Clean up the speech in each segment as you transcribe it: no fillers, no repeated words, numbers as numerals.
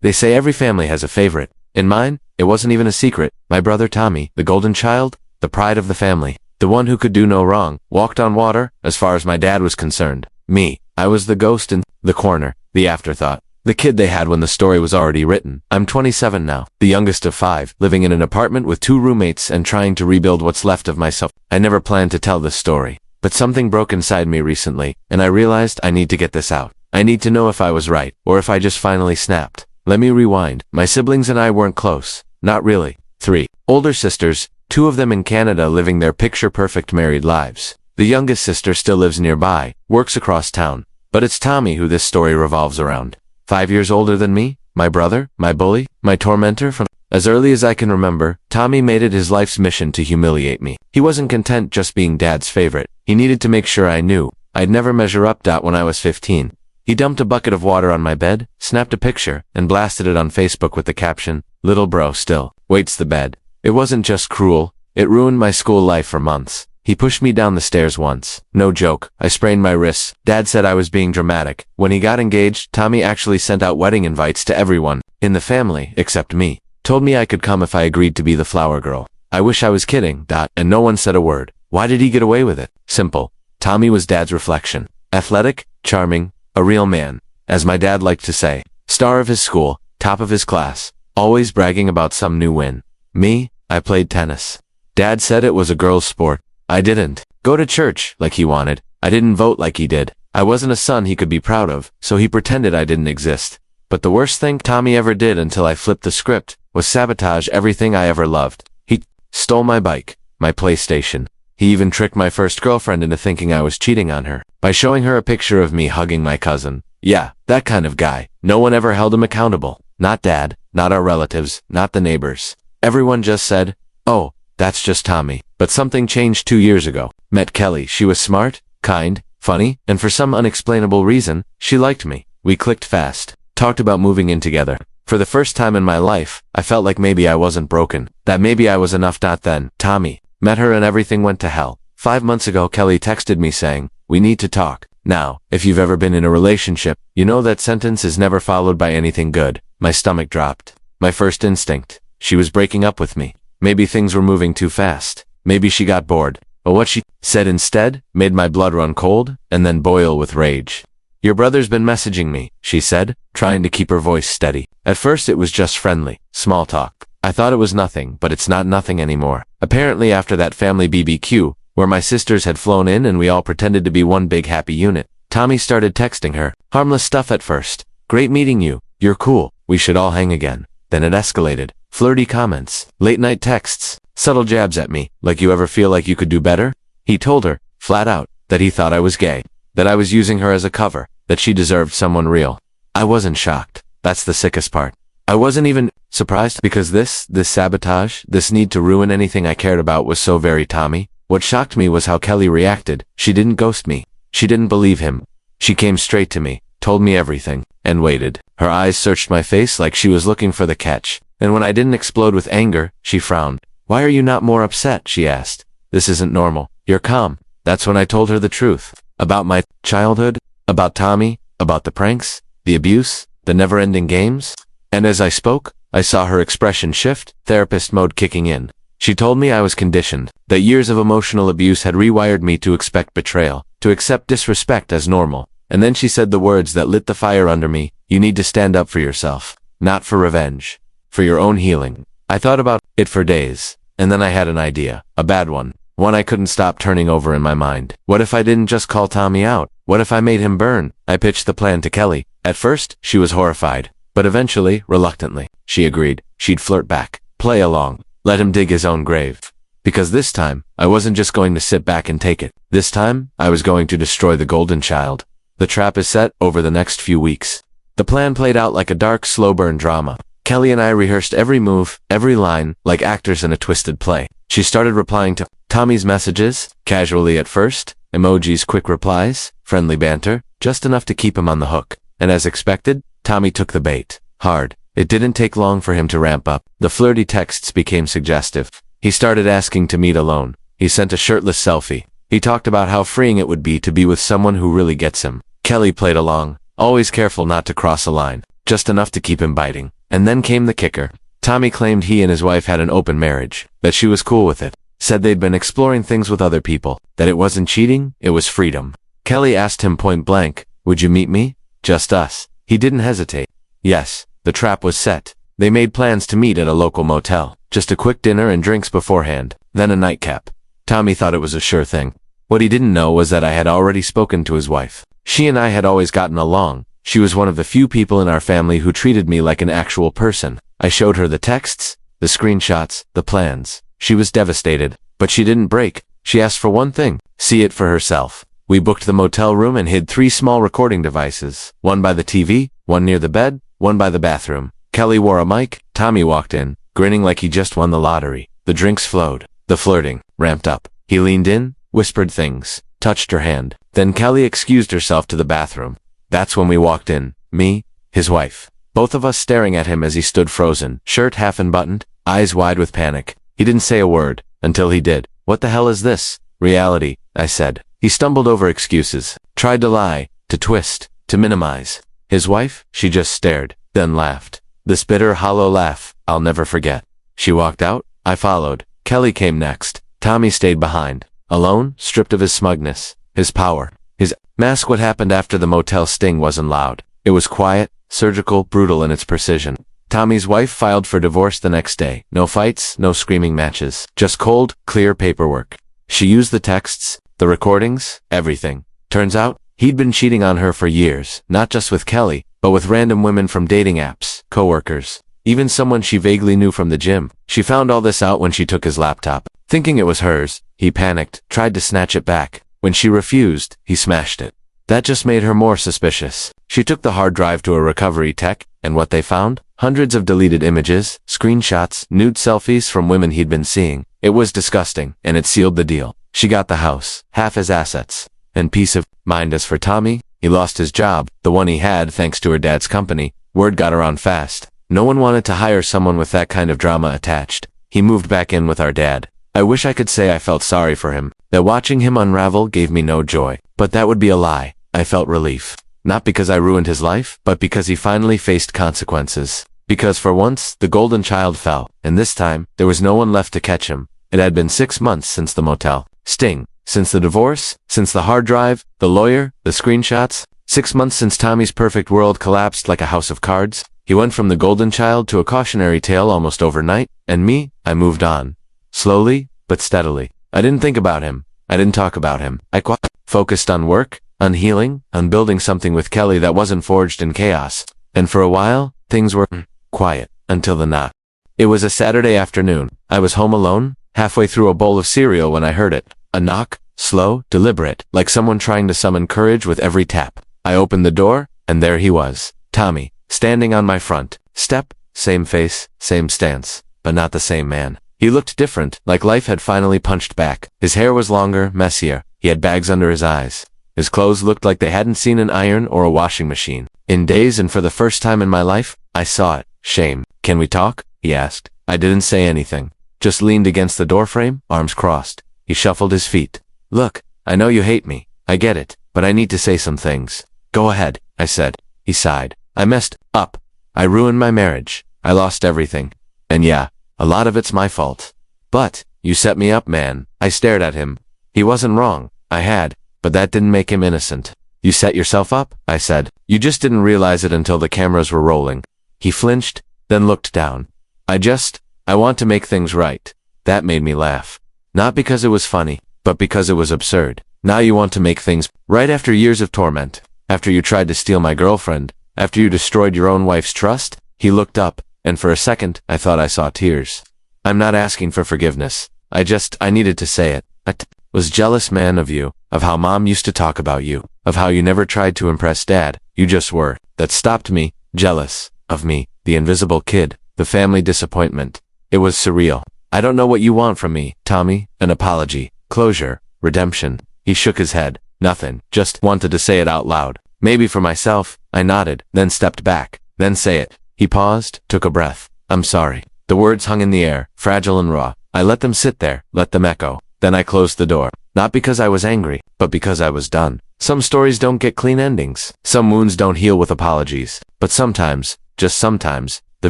They say every family has a favorite. In mine, it wasn't even a secret. My brother Tommy, the golden child, the pride of the family, the one who could do no wrong, walked on water, as far as my dad was concerned. Me, I was the ghost in the corner, the afterthought, the kid they had when the story was already written. I'm 27 now, the youngest of 5, living in an apartment with 2 roommates and trying to rebuild what's left of myself. I never planned to tell this story, but something broke inside me recently, and I realized I need to get this out. I need to know if I was right, or if I just finally snapped. Let me rewind. My siblings and I weren't close. Not really. 3 older sisters, 2 of them in Canada living their picture-perfect married lives. The youngest sister still lives nearby, works across town. But it's Tommy who this story revolves around. 5 years older than me, my brother, my bully, my tormentor from as early as I can remember. Tommy made it his life's mission to humiliate me. He wasn't content just being Dad's favorite. He needed to make sure I knew I'd never measure up. When I was 15. He dumped a bucket of water on my bed, snapped a picture, and blasted it on Facebook with the caption, "Little bro still waits the bed." It wasn't just cruel, it ruined my school life for months. He pushed me down the stairs once. No joke, I sprained my wrists. Dad said I was being dramatic. When he got engaged, Tommy actually sent out wedding invites to everyone in the family except me. Told me I could come if I agreed to be the flower girl. I wish I was kidding, and no one said a word. Why did he get away with it? Simple. Tommy was Dad's reflection. Athletic, charming, a real man, as my dad liked to say. Star of his school, top of his class, always bragging about some new win. Me, I played tennis. Dad said it was a girl's sport. I didn't go to church like he wanted. I didn't vote like he did. I wasn't a son he could be proud of, so he pretended I didn't exist. But the worst thing Tommy ever did until I flipped the script was sabotage everything I ever loved. He stole my bike, my PlayStation. He even tricked my first girlfriend into thinking I was cheating on her by showing her a picture of me hugging my cousin. Yeah, that kind of guy. No one ever held him accountable. Not Dad, not our relatives, not the neighbors. Everyone just said, "Oh, that's just Tommy." But something changed 2 years ago. Met Kelly. She was smart, kind, funny, and for some unexplainable reason, she liked me. We clicked fast. Talked about moving in together. For the first time in my life, I felt like maybe I wasn't broken. That maybe I was enough. Then, Tommy. Met her and everything went to hell. 5 months ago, Kelly texted me saying, "We need to talk." Now, if you've ever been in a relationship, you know that sentence is never followed by anything good. My stomach dropped. My first instinct. She was breaking up with me. Maybe things were moving too fast. Maybe she got bored. But what she said instead made my blood run cold and then boil with rage. "Your brother's been messaging me," she said, trying to keep her voice steady. At first it was just friendly, small talk. I thought it was nothing, but it's not nothing anymore. Apparently after that family BBQ, where my sisters had flown in and we all pretended to be one big happy unit, Tommy started texting her. Harmless stuff at first. "Great meeting you. You're cool. We should all hang again." Then it escalated. Flirty comments, late night texts, subtle jabs at me, like "You ever feel like you could do better?" He told her, flat out, that he thought I was gay, that I was using her as a cover, that she deserved someone real. I wasn't shocked. That's the sickest part. I wasn't even surprised because this sabotage, this need to ruin anything I cared about was so very Tommy. What shocked me was how Kelly reacted. She didn't ghost me. She didn't believe him. She came straight to me, told me everything, and waited. Her eyes searched my face like she was looking for the catch. And when I didn't explode with anger, she frowned. "Why are you not more upset?" she asked. "This isn't normal. You're calm." That's when I told her the truth. About my childhood, about Tommy, about the pranks, the abuse, the never-ending games. And as I spoke, I saw her expression shift, therapist mode kicking in. She told me I was conditioned, that years of emotional abuse had rewired me to expect betrayal, to accept disrespect as normal. And then she said the words that lit the fire under me: "You need to stand up for yourself. Not for revenge. For your own healing." I thought about it for days, and then I had an idea. A bad one. One I couldn't stop turning over in my mind. What if I didn't just call Tommy out? What if I made him burn? I pitched the plan to Kelly. At first, she was horrified. But eventually, reluctantly, she agreed. She'd flirt back. Play along. Let him dig his own grave. Because this time, I wasn't just going to sit back and take it. This time, I was going to destroy the golden child. The trap is set over the next few weeks. The plan played out like a dark, slow burn drama. Kelly and I rehearsed every move, every line, like actors in a twisted play. She started replying to Tommy's messages, casually at first, emojis, quick replies, friendly banter, just enough to keep him on the hook. And as expected, Tommy took the bait. Hard. It didn't take long for him to ramp up. The flirty texts became suggestive. He started asking to meet alone. He sent a shirtless selfie. He talked about how freeing it would be to be with someone who really gets him. Kelly played along, always careful not to cross a line. just enough to keep him biting. And then came the kicker. Tommy claimed he and his wife had an open marriage, that she was cool with it, said they'd been exploring things with other people, that it wasn't cheating, it was freedom. Kelly asked him point blank, "Would you meet me? Just us." He didn't hesitate. Yes, the trap was set. They made plans to meet at a local motel, just a quick dinner and drinks beforehand, then a nightcap. Tommy thought it was a sure thing. What he didn't know was that I had already spoken to his wife. She and I had always gotten along. She was one of the few people in our family who treated me like an actual person. I showed her the texts, the screenshots, the plans. She was devastated, but she didn't break. She asked for one thing, see it for herself. We booked the motel room and hid 3 small recording devices, one by the TV, one near the bed, one by the bathroom. Kelly wore a mic. Tommy walked in, grinning like he just won the lottery. The drinks flowed. The flirting ramped up. He leaned in, whispered things, touched her hand. Then Kelly excused herself to the bathroom. That's when we walked in, me, his wife. Both of us staring at him as he stood frozen, shirt half unbuttoned, eyes wide with panic. He didn't say a word, until he did. "What the hell is this?" "Reality," I said. He stumbled over excuses, tried to lie, to twist, to minimize. His wife, she just stared, then laughed. This bitter, hollow laugh, I'll never forget. She walked out, I followed. Kelly came next. Tommy stayed behind, alone, stripped of his smugness, his power, his mask. What happened after the motel sting wasn't loud. It was quiet, surgical, brutal in its precision. Tommy's wife filed for divorce the next day. No fights, no screaming matches, just cold, clear paperwork. She used the texts, the recordings, everything. Turns out, he'd been cheating on her for years, not just with Kelly, but with random women from dating apps, coworkers, even someone she vaguely knew from the gym. She found all this out when she took his laptop. Thinking it was hers, he panicked, tried to snatch it back. When she refused, he smashed it. That just made her more suspicious. She took the hard drive to a recovery tech, and what they found? Hundreds of deleted images, screenshots, nude selfies from women he'd been seeing. It was disgusting, and it sealed the deal. She got the house, half his assets, and peace of mind. As for Tommy, he lost his job, the one he had thanks to her dad's company. Word got around fast. No one wanted to hire someone with that kind of drama attached. He moved back in with our dad. I wish I could say I felt sorry for him, that watching him unravel gave me no joy. But that would be a lie. I felt relief. Not because I ruined his life, but because he finally faced consequences. Because for once, the golden child fell, and this time, there was no one left to catch him. It had been 6 months since the motel sting, since the divorce, since the hard drive, the lawyer, the screenshots. 6 months since Tommy's perfect world collapsed like a house of cards. He went from the golden child to a cautionary tale almost overnight, and me, I moved on. Slowly, but steadily. I didn't think about him. I didn't talk about him. I focused on work, on healing, on building something with Kelly that wasn't forged in chaos. And for a while, things were quiet, until the knock. It was a Saturday afternoon. I was home alone, halfway through a bowl of cereal when I heard it. A knock, slow, deliberate, like someone trying to summon courage with every tap. I opened the door, and there he was, Tommy, standing on my front step, same face, same stance, but not the same man. He looked different, like life had finally punched back. His hair was longer, messier. He had bags under his eyes. His clothes looked like they hadn't seen an iron or a washing machine in days, and for the first time in my life, I saw it. "Shame. Can we talk?" he asked. I didn't say anything. Just leaned against the doorframe, arms crossed. He shuffled his feet. "Look, I know you hate me. I get it, but I need to say some things." "Go ahead," I said. He sighed. "I messed up. I ruined my marriage. I lost everything. And yeah, a lot of it's my fault. But, you set me up, man." I stared at him. He wasn't wrong. I had, but that didn't make him innocent. "You set yourself up?" I said. "You just didn't realize it until the cameras were rolling." He flinched, then looked down. I want to make things right." That made me laugh. Not because it was funny, but because it was absurd. Now you want to make things right after years of torment, after you tried to steal my girlfriend, after you destroyed your own wife's trust? He looked up, and for a second, I thought I saw tears. "I'm not asking for forgiveness. I needed to say it. I was jealous, man, of you, of how mom used to talk about you, of how you never tried to impress dad. You just were. That stopped me. Jealous of me, the invisible kid, the family disappointment. It was surreal. I don't know what you want from me, Tommy. An apology, closure, redemption." He shook his head. "Nothing. Just wanted to say it out loud. Maybe for myself." I nodded, then stepped back. "Then say it." He paused, took a breath. "I'm sorry." The words hung in the air, fragile and raw. I let them sit there, let them echo. Then I closed the door. Not because I was angry, but because I was done. Some stories don't get clean endings. Some wounds don't heal with apologies. But sometimes, just sometimes, the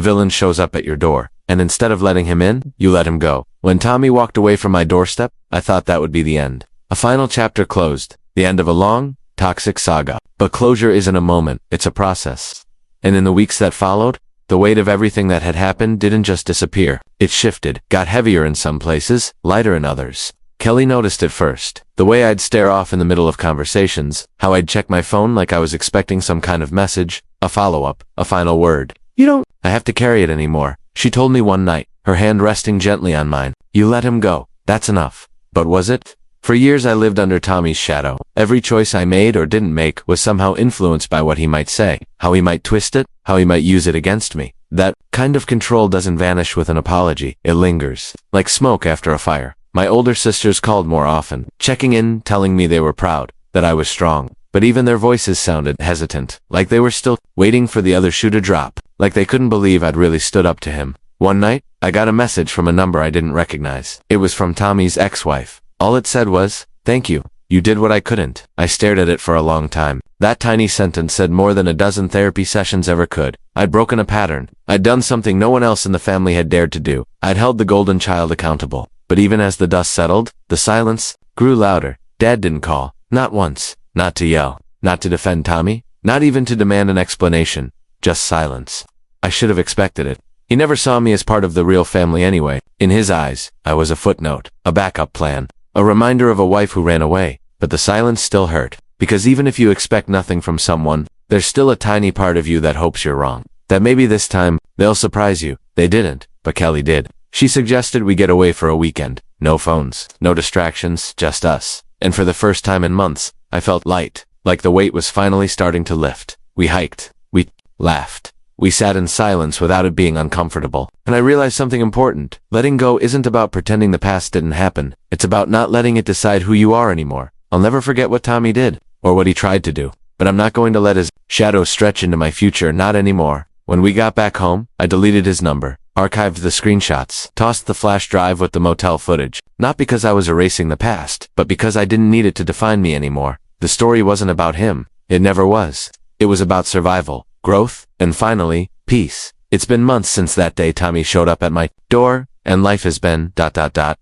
villain shows up at your door, and instead of letting him in, you let him go. When Tommy walked away from my doorstep, I thought that would be the end. A final chapter closed, the end of a long, toxic saga. But closure isn't a moment, it's a process. And in the weeks that followed, the weight of everything that had happened didn't just disappear. It shifted, got heavier in some places, lighter in others. Kelly noticed it first. The way I'd stare off in the middle of conversations, how I'd check my phone like I was expecting some kind of message, a follow-up, a final word. You don't have to carry it anymore, she told me one night, her hand resting gently on mine. You let him go. That's enough. But was it? For years I lived under Tommy's shadow. Every choice I made or didn't make was somehow influenced by what he might say, how he might twist it, how he might use it against me. That kind of control doesn't vanish with an apology. It lingers, like smoke after a fire. My older sisters called more often, checking in, telling me they were proud, that I was strong. But even their voices sounded hesitant, like they were still waiting for the other shoe to drop, like they couldn't believe I'd really stood up to him. One night, I got a message from a number I didn't recognize. It was from Tommy's ex-wife. All it said was, "Thank you. You did what I couldn't." I stared at it for a long time. That tiny sentence said more than a dozen therapy sessions ever could. I'd broken a pattern. I'd done something no one else in the family had dared to do. I'd held the golden child accountable. But even as the dust settled, the silence grew louder. Dad didn't call. Not once. Not to yell. Not to defend Tommy. Not even to demand an explanation. Just silence. I should have expected it. He never saw me as part of the real family anyway. In his eyes, I was a footnote, a backup plan, a reminder of a wife who ran away. But the silence still hurt. Because even if you expect nothing from someone, there's still a tiny part of you that hopes you're wrong. That maybe this time, they'll surprise you. They didn't, but Kelly did. She suggested we get away for a weekend. No phones, no distractions, just us. And for the first time in months, I felt light, like the weight was finally starting to lift. We hiked. We laughed. We sat in silence without it being uncomfortable. And I realized something important. Letting go isn't about pretending the past didn't happen. It's about not letting it decide who you are anymore. I'll never forget what Tommy did, or what he tried to do. But I'm not going to let his shadow stretch into my future, not anymore. When we got back home, I deleted his number, archived the screenshots, tossed the flash drive with the motel footage. Not because I was erasing the past, but because I didn't need it to define me anymore. The story wasn't about him. It never was. It was about survival, growth, and finally, peace. It's been months since that day Tommy showed up at my door, and life has been ...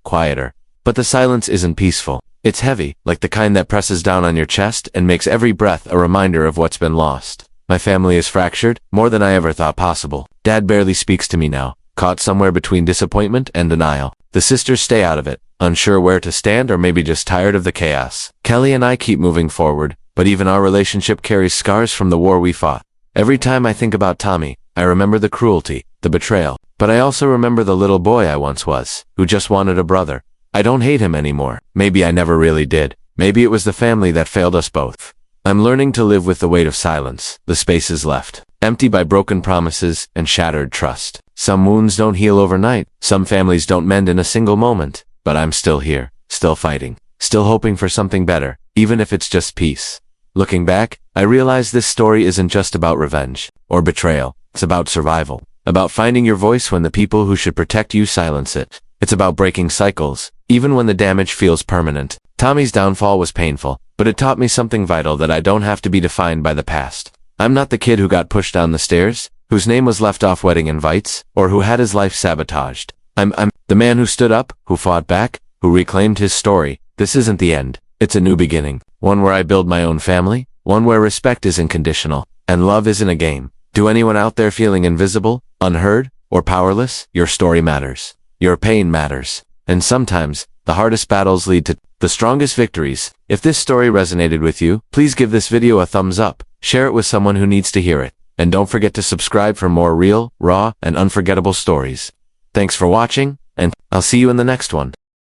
quieter. But the silence isn't peaceful. It's heavy, like the kind that presses down on your chest and makes every breath a reminder of what's been lost. My family is fractured, more than I ever thought possible. Dad barely speaks to me now, caught somewhere between disappointment and denial. The sisters stay out of it, unsure where to stand or maybe just tired of the chaos. Kelly and I keep moving forward, but even our relationship carries scars from the war we fought. Every time I think about Tommy, I remember the cruelty, the betrayal, but I also remember the little boy I once was, who just wanted a brother. I don't hate him anymore. Maybe I never really did. Maybe it was the family that failed us both. I'm learning to live with the weight of silence, the spaces left, empty by broken promises and shattered trust. Some wounds don't heal overnight. Some families don't mend in a single moment. But I'm still here, still fighting, still hoping for something better, even if it's just peace. Looking back, I realize this story isn't just about revenge or betrayal. It's about survival, about finding your voice when the people who should protect you silence it. It's about breaking cycles, even when the damage feels permanent. Tommy's downfall was painful, but it taught me something vital, that I don't have to be defined by the past. I'm not the kid who got pushed down the stairs, whose name was left off wedding invites, or who had his life sabotaged. I'm the man who stood up, who fought back, who reclaimed his story. This isn't the end. It's a new beginning. One where I build my own family, one where respect isn't conditional, and love isn't a game. To anyone out there feeling invisible, unheard, or powerless, your story matters. Your pain matters. And sometimes, the hardest battles lead to the strongest victories. If this story resonated with you, please give this video a thumbs up, share it with someone who needs to hear it, and don't forget to subscribe for more real, raw, and unforgettable stories. Thanks for watching, and I'll see you in the next one.